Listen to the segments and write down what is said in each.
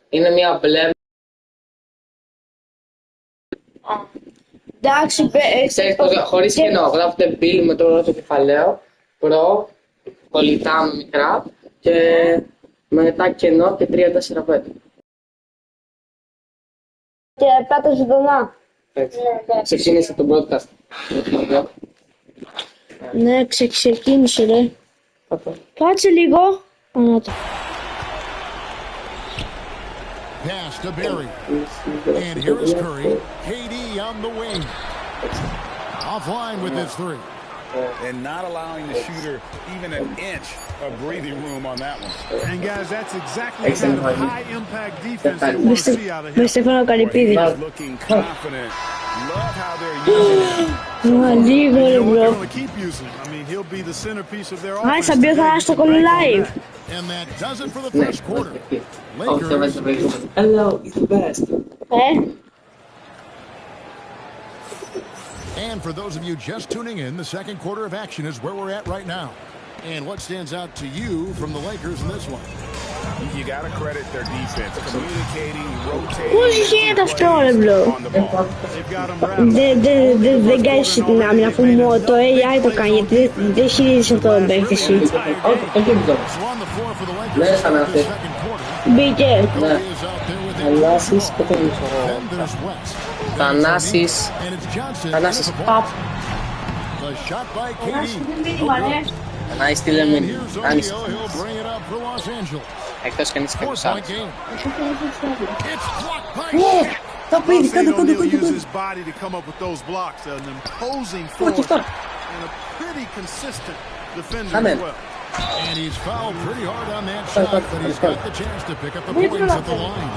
Είναι μια μπλε. Εντάξει, ξέρεις πως χωρίς κενό, γράφετε Bill με το πρώτο κεφαλαίο, προ, κολλητά με μικρά και μετά κενό και 3-4-5. Και πάτε ζωντανά. Έτσι. Ξεκίνησε το broadcast. Ναι, ξεκίνησε ρε. Κάτσε λίγο. Pass to Barry. And here is Curry. KD on the wing. Offline with his three. And not allowing the shooter even an inch of breathing room on that one. And guys, that's exactly the kind of high-impact defense that we want to see out of him. He's looking confident. Love how they're using him. They're going to keep using him. I mean, he'll be the centerpiece of their offense. And that does it for the first quarter. Lakers. Hello, it's the best. And for those of you just tuning in, the second quarter of action is where we're at right now. And what stands out to you from the Lakers in this one? You got to credit their defense, communicating, rotating. On the ball. Δεν κάνει την άμυνα αφού το AI το κάνει γιατί δεν χειρίζεσαι το παίκτη σου. Ναι, σαν αυτή. Μπήκε. Ναι. Θανάσης, πότε είναι το Θανάσης. Θανάσης, παπ. Θανάσης, τι λέμε, άνοιξε. Εκτός και ανήσυχα τους άλλους. Τα πήρε, κάτω, κάτω, κάτω. Όχι, τώρα. Αμέν. And he's fouled pretty hard on that shot, but he's got the chance to pick up the points at the line.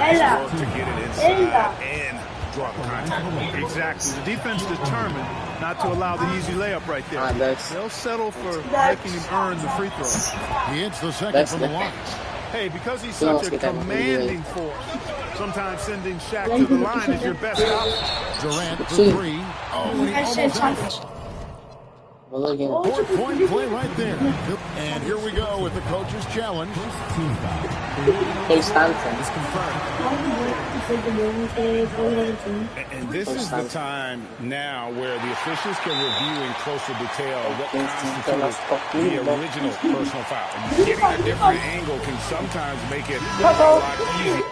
Nice work to get it inside and draw the contact. Exactly. The defense determined not to allow the easy layup right there. They'll settle for making him earn the free throw. He hits the second from the line. Hey, because he's such a commanding force, sometimes sending Shaq to the line is your best option. Durant for three. Oh, and he almost had it. 4-point play right there. And here we go with the coach's challenge. And this is the time now where the officials can review in closer detail what constitutes the original personal foul. Getting a different angle can sometimes make it a lot easier.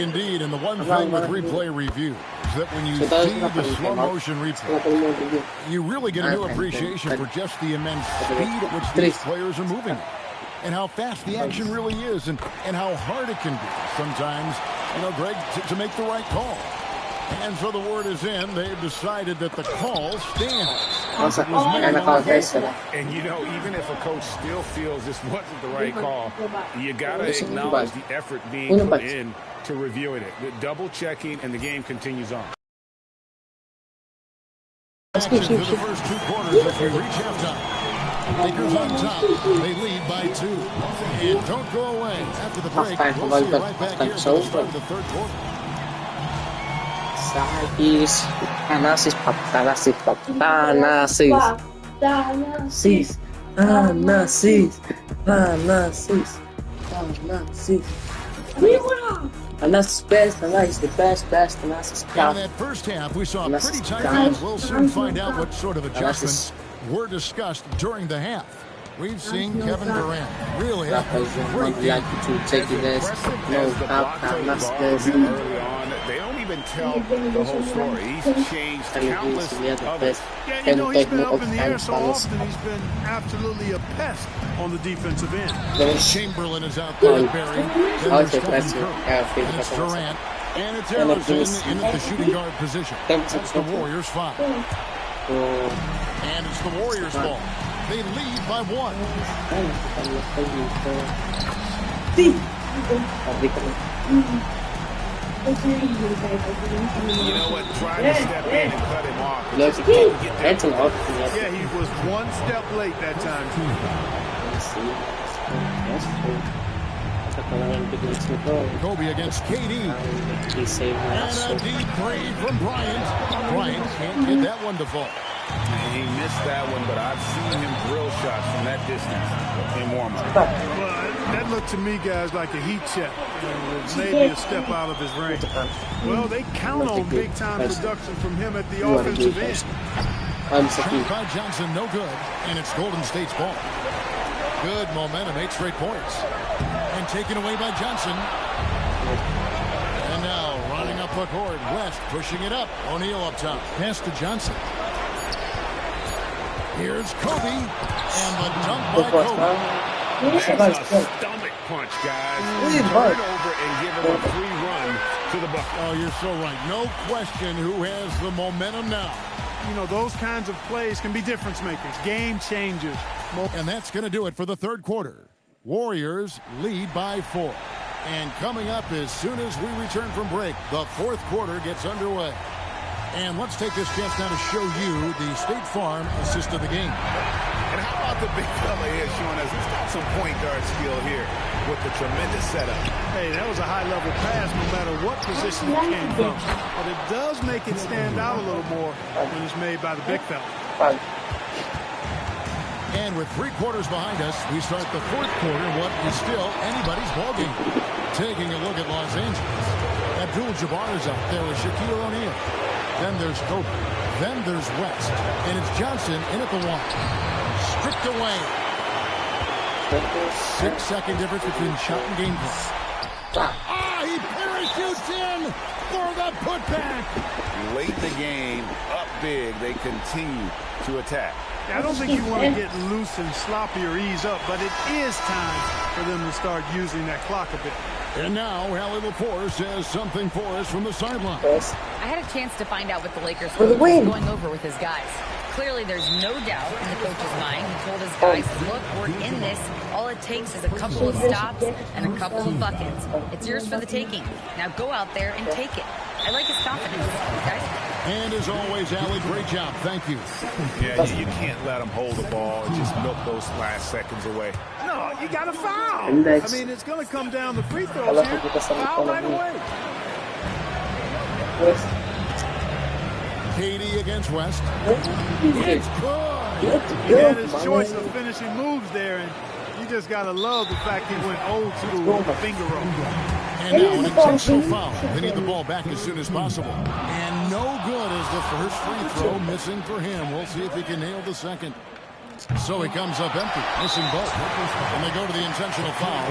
Indeed, and the one thing with replay review is that when you see the slow motion replay, you really get a new appreciation for just the immense speed at which these players are moving and how fast the action really is and how hard it can be sometimes, Greg, to make the right call. And so the word is in. They've decided that the call stands. And even if a coach still feels this wasn't the right call, you got to acknowledge the effort being put in to reviewing it. The double checking, and the game continues on. Action for the first two quarters as we reach halftime. Lakers on top. They lead by 2. And don't go away. After the break, we'll see you right back here for the start of the third quarter. Θανάσης, Θανάσης, Θανάσης, Θανάσης, Θανάσης, Θανάσης, Θανάσης. Thanasis best, Thanasis the best, Thanasis In that first half, we saw a pretty tight game. We'll soon find out what sort of adjustments were discussed during the half. We've seen Kevin Durant really have a great game. To take this, no, They don't even tell the whole story. He's changed countless others. Yeah, he's been up in the air so often, he's been absolutely a pest on the defensive end. Chamberlain is out there at Barry. Then there's Stephen Curry. And it's Durant. And it's Anderson in the shooting guard position. That's the Warriors' foul. And it's the Warriors' ball. They lead by 1. You know what? Trying to step in and cut him off. Yeah, he was one step late that time, too. Kobe against KD. And a deep three from Bryant. Bryant can't get that one to fall. He he missed that one, but I've seen him drill shots from that distance in warm-up. Well, that looked to me, guys, like a heat check. Maybe a step out of his range. Well, they count on big-time production from him at the offensive end. Shot by Johnson, no good, and it's Golden State's ball. Good momentum, 8 straight points. And taken away by Johnson. And now, running up the court, West pushing it up. O'Neal up top. Pass to Johnson. Here's Kobe. And the dunk by Kobe. That's a stomach punch, guys. Turn it over and give him a free run to the bucket. Oh, you're so right. No question who has the momentum now. You know, those kinds of plays can be difference makers, game changers. And that's going to do it for the third quarter. Warriors lead by 4. And coming up as soon as we return from break, the fourth quarter gets underway. And let's take this chance now to show you the State Farm assist of the game. And how about the big fella here showing us he's got some point guard skill here with the tremendous setup. Hey, that was a high-level pass no matter what position it came from. But it does make it stand out a little more when it's made by the big fella. And with 3 quarters behind us, we start the fourth quarter, what is still anybody's ballgame. Taking a look at Los Angeles. Abdul-Jabbar is out there with Shaquille O'Neal. Then there's Kobe. Then there's West. And it's Johnson in at the 1. Stripped away. 6-second difference between shot and game clock. He parachutes in for the putback. Late in the game, up big, they continue to attack. I don't think you want to get loose and sloppy or ease up, but it is time for them to start using that clock a bit. And now, Allie Lepore says something for us from the sideline. I had a chance to find out what the Lakers coach was going over with his guys. Clearly, there's no doubt in the coach's mind. He told his guys, look, we're in this. All it takes is a couple of stops and a couple of buckets. It's yours for the taking. Now go out there and take it. I like his confidence, guys. And as always, Allie, great job. Thank you. Yeah, you can't let him hold the ball and just milk those last seconds away. No, you got to foul. I mean, it's going to come down to free throws here. Foul right away. KD against West. It's good. He had his choice of finishing moves there, and you just got to love the fact he went old school finger roll. And now an intentional foul. They need the ball back as soon as possible. And no good as the first free throw missing for him. We'll see if he can nail the second. So he comes up empty, missing both. And they go to the intentional foul.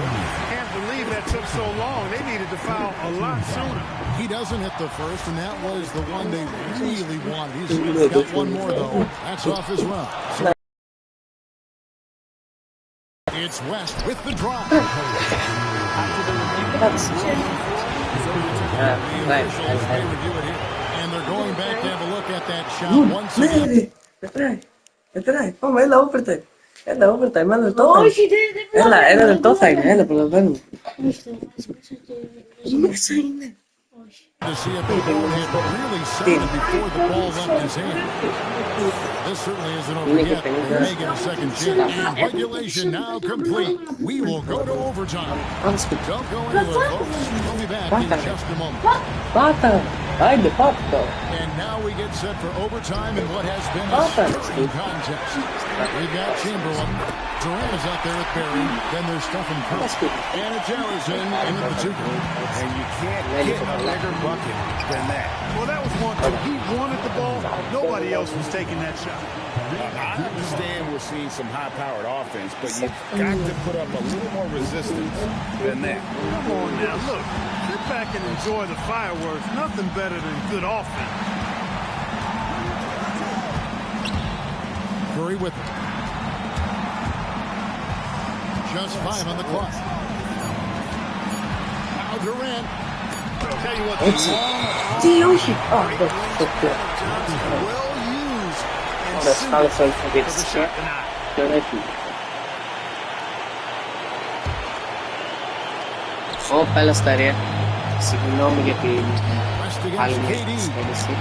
Can't believe that took so long. They needed to foul a lot sooner. He doesn't hit the first, and that was the one they really wanted. He's got one more, though. That's off as well. So it's West with the drive. And they're going back to have a look at that shot once again. Έλα, overtime, έλα το time. Έλα το time, έλα προλαβαίνουμε. Μέσα είναι. To see if the ball hit really sounded before the ball left his hand. This certainly isn't over yet. They may get a second chance. And regulation now complete. We will go to overtime. Don't go anywhere, folks. We'll be back in just a moment. And now we get set for overtime in what has been a stirring contest. We've got Chamberlain. Durant is out there with Barry. Then there's Stephen Curry. And it's Harrison into the 2. And you can't get a bigger bucket than that. Well, that was one. He wanted the ball. Nobody else was taking that shot. I understand we're seeing some high-powered offense, but you've got to put up a little more resistance than that. Come on now, look. Sit back and enjoy the fireworks. Nothing better than good offense. Curry with it. Just 5 on the clock. Now Durant. I'll tell you what, well used and suited for the shot tonight. Πέλα στα ρία. Συγγνώμη για την άλλη μου σχέδεση.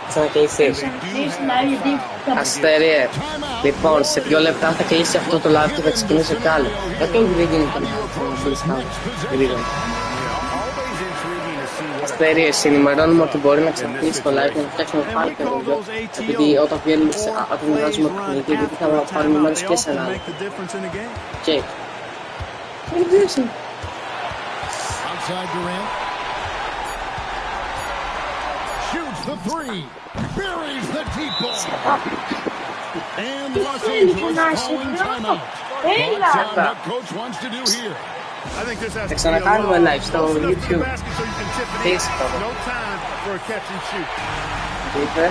Ξανακλείσει. Αστερία. Λοιπόν, σε 2 λεπτά θα κλείσει αυτό το live και θα ξεκινήσει κι άλλο. Γιατί όχι δεν γίνεται να εταιρείες συνημερώνουμε ότι μπορεί να ξαφνίσει το live και να φτιάξουμε πάλι το βίντεο, επειδή όταν βγάζουμε παιχνίδι, επειδή θα πάρουμε μέρος και σε ένα άλλο. Και Outside Durant. Shoots the three. Buries the deep ball. And Los Angeles calling timeout. Thoughts on what coach wants to do here? I think this has θα to be a ξανακάνουμε long live στο close enough to the YouTube. basket so you can tip it in. Facebook. No time for a catch and shoot. Είπε.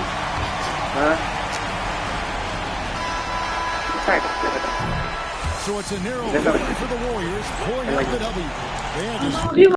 So it's a narrow victory for the Warriors, pulling up the W. They had to